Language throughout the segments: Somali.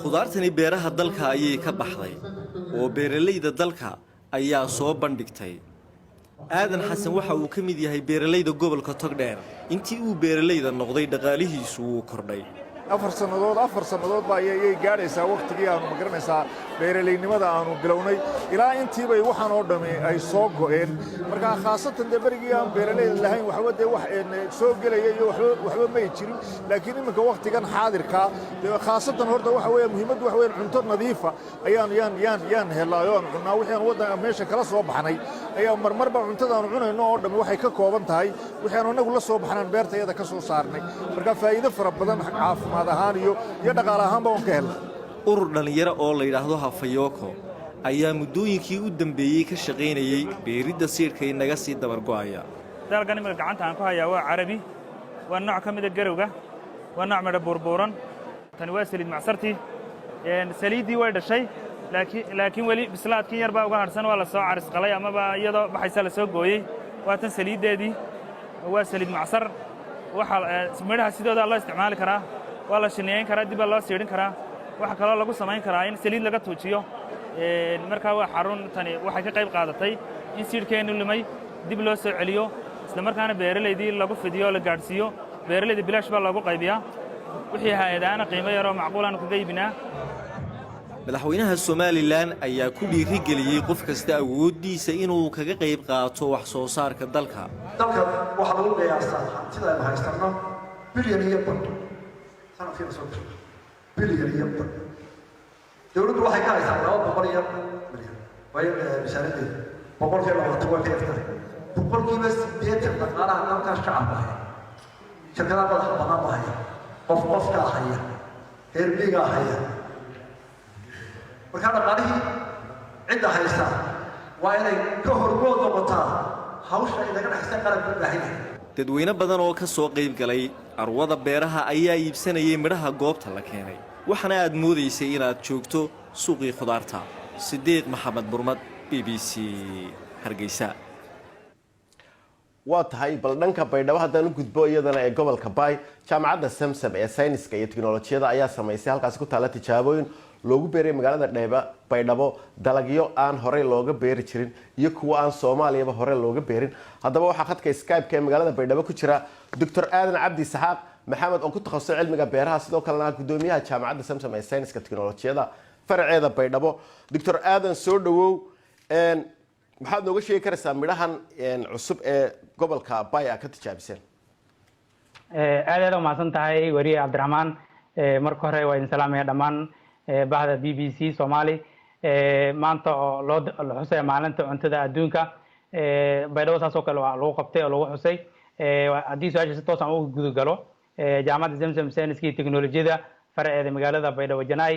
khudaartani beeraha dalka ayay ka baxday oo beeralayda dalka ayaa soo bandhigtay. aadan xasan waxa uu ka mid yahay beeralayda gobolka Togdheer. intii uu beeralayda noqday dhaqaalihiisu wuu kordhay. 4 sannadood baa ayay gaadhaysaa waqtigii aanu magaranaysaa beeralaynimada aanu bilownay ilaa intiibay waxaan oo dhami ay soo go'een marka khaasatan berigii aan beeralayda lahayn waxba dee wax soo gelaya iyo waxba may jirin laakiin iminka waqtigan xaadirka khaasatan horta waxa weeye muhiimaddu waxa weeye cunto nadiifa ayaan helaayo aan cunaa wixii aan waddanka meesha kala soo baxnay ayaa marmarba cuntada aanu cunayno oo dhami waxay ka kooban tahay wixii aanu anagu la soo baxnaan beertayada ka soo saarnay marka faa'iido fara badan caafimaad ahaan iyo dhaqaale ahaanba waan ka helnay. urur dhalinyaro oo la yidhaahdo Hafayoko ayaa muddooyinkii u dambeeyey ka shaqaynayay beeridda siirka inaga sii dabargo'aya. dalkan imika gacanta aan ku hayaa waa carabi waa nooc ka mid ah garowga waa nooc midho burburan tani waa saliid macsartii saliiddii way dhashay laakiin weli bislaadkii yar baa uga harsan waa la soo caris qalay amaba iyadoo baxaysa la soo gooyey waa tan saliiddeedii waa saliid macsar waxa midhaha sidooda loo isticmaali karaa waa la shineeyn karaa dib loo siidhin karaa waxa kale lagu samayn karaa in saliid laga tuujiyo marka waa xarun tani waxay ka qayb qaadatay in siidhkeenu lumay dib loo soo celiyo isla markaana beeralaydii lagu fidiyo la gaadhsiiyo beeralayda bilaash baa loogu qaybiyaa wixii hay'adaana qiimo yar oo macquul ah ku qaybinaa. madaxweynaha Soomaaliland ayaa ku dhiirigeliyay qof kasta awoodiisa inuu kaga qayb qaato wax soo saarka dalka. waxa lagu qiyaastaa hantida ay haystaan bilyan iyo badh sanadkii soo gashay bilyan iyo badh dawladdu waxay ka haysaa 200 iyo bilyan way misaanadii boqolkiiba 20 way ka yartahay boqolkiiba 80 dhaqaalaha dalka shacabka shirkadaha madaxa bannaan baa haya qofka haya herbiga haya marka dhaqaalihii cidda haysta waa inay ka hormood noqotaa hawsha inaga dhaxaysa qaranka u baahan yahay. dadweyne badan oo ka soo qayb galay arwada beeraha ayaa iibsanayay midhaha goobta la keenay waxana aad moodaysay inaad joogto suuqii khudaarta. Sideeq Maxamed Burmad, BBC Hargeysa. waa tahay bal dhanka baydhabo haddaan u gudbo iyadana ee gobolka Bay jaamacadda Samsam ee sayniska iyo tiknoolajiyada ayaa samaysay halkaas ku taala tijaabooyin loogu beeray magaalada Baydhabo dalagyo aan hore looga beeri jirin iyo kuwa aan Soomaaliyaba hore looga beerin. haddaba waxaa khadka Skype ee magaalada Baydhabo ku jira Dr. Aadan Cabdi Saxaaq Maxamed oo ku takhasusay cilmiga beeraha sidoo kalena gudoomiyaha jaamacadda Samsam ee sayniska tiknoolajiyada faraceeda Baydhabo. Dr. Aadan soo dhawow maxaad nooga sheegi karaysaa midhahan cusub ee gobolka Bay ka tijaabiseen? aad u mahadsan tahay wariye Cabdiraxmaan. marka hore waa idin salaamaya dhammaan bahda BBC Soomaali maanta oo loo xusay maalinta cuntada adduunka Baydhabo saasoo kale waa lagu qabtay oo lagu xusay haddii su'aasha si toos ah ugu guda galo jaamacadda Samsam sayniska iyo tiknoolajiyada faraceeda magaalada Baydhabo Janaay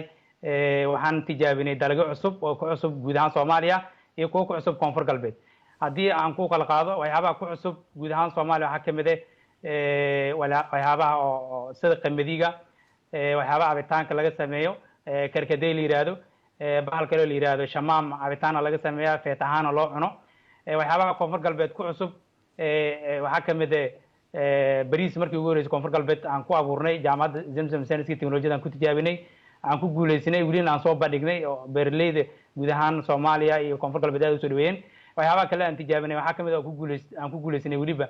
waxaan tijaabinay dalagyo cusub oo ku cusub guud ahaan Soomaaliya iyo kuwa ku cusub koonfur galbeed. haddii aan ku kala qaado waxyaabaha ku cusub guud ahaan Soomaaliya waxaa kamid ah waxyaabaha oo sida qamadiga waxyaabaha cabitaanka laga sameeyo karkadey la yiraahdo bahal kale la yiraahdo shamaam cabitaana laga sameeyaa feetahaana loo cuno. waxyaabaha koonfur galbeed ku cusub waxaa kamid ah bariis markii ugu horeysay koonfur galbeed aan ku abuurnay jaamacadda Samsam sayniska tiknoolajiyada aan ku tijaabinay aan ku guuleysanay weli aan soo bandhignay oo beeralayda guud ahaan Soomaaliya iyo koonfur galbeed ay soo dhaweeyeen. waxyaabaha kale aan tijaabinay waxaa kamid ah aan ku guuleysanay weliba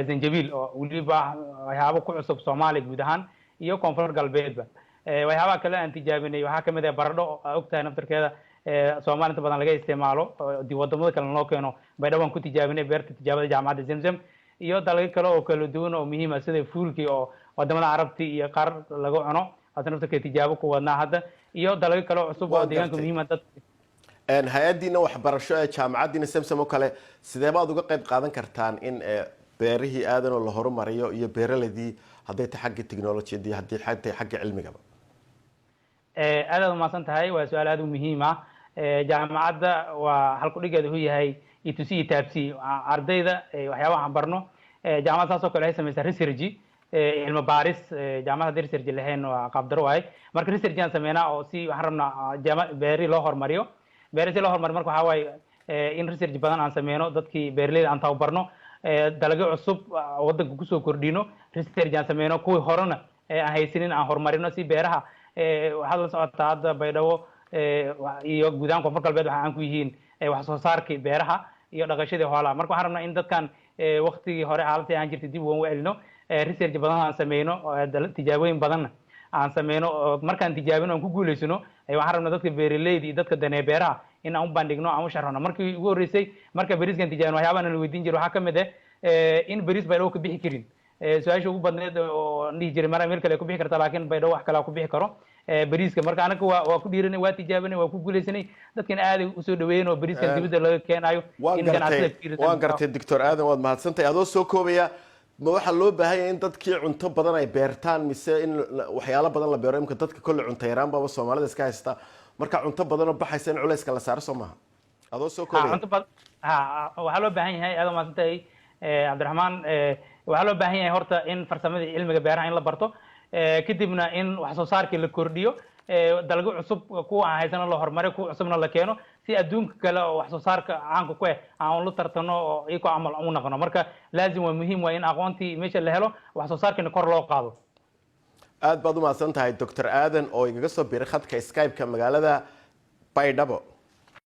zanjabiil oo weliba waxyaabo ku cusub Soomaaliya guud ahaan iyo koonfur galbeedba. waxyaabaha kale aan tijaabinay waxaa kamid ah baradho oo ogtahay naftarkeeda Soomaaliya inta badan laga isticmaalo wadamada kale loo keeno Baydhabo aan ku tijaabinay beerta tijaabada jaamacadda Samsam iyo dalagyo kale oo kala duwan oo muhiim ah sida fuulkii oo wadamada Carabta iyo qaar laga cuno hadda naftarkeeda tijaabo ku wadnaa hadda iyo dalagyo kale oo cusub oo deegaanka muhiim ah dad hay-adiina waxbarasho ee jaamacaddiina Samsam oo kale sidee baad uga qayb qaadan kartaan in beerihii aadan oo la horumariyo iyo beeraladii hadday tahay xagga tiknoolajiyada haddii tahay xagga cilmigaba? aad u mahadsan tahay waa su'aal aad u muhiim ah. jaamacadda waa halku dhigeedu yahay itusi taabsi ardayda waxyaabaha aan barno. jaamacadda saasoo kale ay samaysaa research cilmi baaris jaamacadda research lahayn waa qaabdaro waay marka research aan sameynaa oo si waxaan rabnaa beeri loo horumariyo beerisi loo horumariyo marka waxaa waaye in research badan aan sameyno dadkii beeralayda aan tababarno dalagyo cusub waddanka kusoo kordhino research aan sameyno kuwii horena aan haysanin aan horumarino si beeraha waxaad la socotaa hadda baydhabo iyo guud ahaan koonfur galbeed waxa aan ku yihiin wax soo saarkii beeraha iyo dhaqashadii xoolaha marka waxaan rabnaa in dadkan waqtigii hore xaaladii aan jirtay dib ugu celino research badan aan sameyno tijaabooyin badanna aan sameyno markaan tijaabino aan ku guulaysano waxaan rabnaa dadka beeraleyda iyo dadka danee beeraha in aan u bandhigno aan u sharxno markii ugu horreysay marka bariiskan tijaabino waxyaabaha la weydiin jiray waxaa ka mid in bariis baydhabo ka bixi karin su-aasha ugu badneed oo dhihi jiray mara meel kale ku bixi karta laakiin baydhabo wax kale ku bixi karo bariiska marka anaga waa ku dhiiranay waa tijaabinay waa ku guulaysanay dadkana aad usoo dhaweeyeen oo bariiskan dibadda laga keenayo waan gartay doctor aadan waad mahadsantahay adoo soo koobaya ma waxaa loo baahan yahay in dadkii cunto badan ay beertaan mise in waxyaalo badan la beero imka dadka kolle cunto yaraan baaba soomaalida iska haysta marka cunto badanoo baxaysa in culayska la saaro soo maaha adoo soo koobaya waxaa loo baahan yahay aad mahadsantahay cabdiraxmaan waxaa loo baahan yahay horta in farsamadii cilmiga beeraha in la barto kadibna in wax soo saarkii la kordhiyo dalagyo cusub kuwa aan haysano la horumariyo kuwa cusubna la keeno si adduunka kale oo wax soo saarka caanka ku aan la tartano oo iyagoo camal u noqono marka laazim waa muhiim waa in aqoontii meesha la helo wax soo saarkiina kor loo qaado aad baad u mahadsan tahay doctor aadan oo igaga soo biiray khadka skype-ka magaalada baydhabo